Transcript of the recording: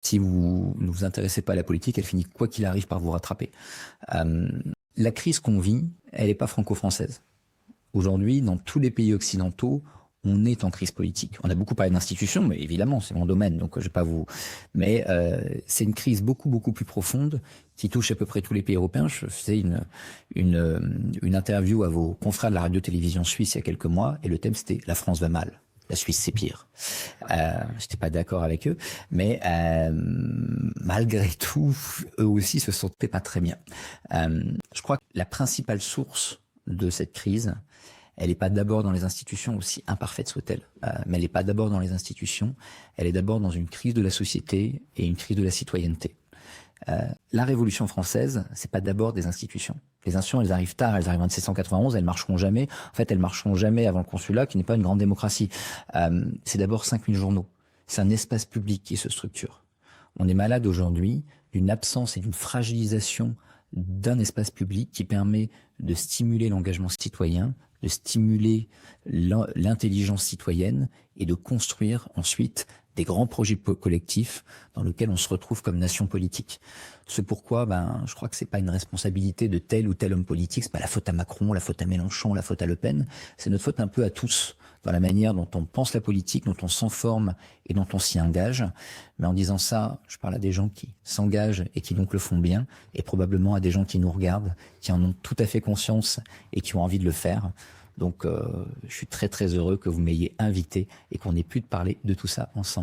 Si vous ne vous intéressez pas à la politique, elle finit quoi qu'il arrive par vous rattraper. La crise qu'on vit, elle n'est pas franco-française. Aujourd'hui, dans tous les pays occidentaux, on est en crise politique. On a beaucoup parlé d'institutions, mais évidemment, c'est mon domaine, donc je vais pas vous. Mais c'est une crise beaucoup plus profonde qui touche à peu près tous les pays européens. Je faisais une interview à vos confrères de la radio-télévision suisse il y a quelques mois, et le thème c'était "La France va mal". La Suisse, c'est pire. J'étais pas d'accord avec eux, mais malgré tout, eux aussi se sentaient pas très bien. Je crois que la principale source de cette crise, elle n'est pas d'abord dans les institutions, aussi imparfaites soient-elles, mais elle n'est pas d'abord dans les institutions, elle est d'abord dans une crise de la société et une crise de la citoyenneté. La Révolution française, c'est pas d'abord des institutions. Les institutions, elles arrivent tard, elles arrivent en 1791, elles marcheront jamais. En fait, elles marcheront jamais avant le consulat, qui n'est pas une grande démocratie. C'est d'abord 5000 journaux. C'est un espace public qui se structure. On est malade aujourd'hui d'une absence et d'une fragilisation d'un espace public qui permet de stimuler l'engagement citoyen, de stimuler l'intelligence citoyenne et de construire ensuite des grands projets collectifs dans lesquels on se retrouve comme nation politique. C'est pourquoi, je crois que c'est pas une responsabilité de tel ou tel homme politique, c'est pas la faute à Macron, la faute à Mélenchon, la faute à Le Pen, c'est notre faute un peu à tous, dans la manière dont on pense la politique, dont on s'en forme et dont on s'y engage. Mais en disant ça, je parle à des gens qui s'engagent et qui donc le font bien, et probablement à des gens qui nous regardent, qui en ont tout à fait conscience et qui ont envie de le faire. Donc je suis très heureux que vous m'ayez invité et qu'on ait pu parler de tout ça ensemble.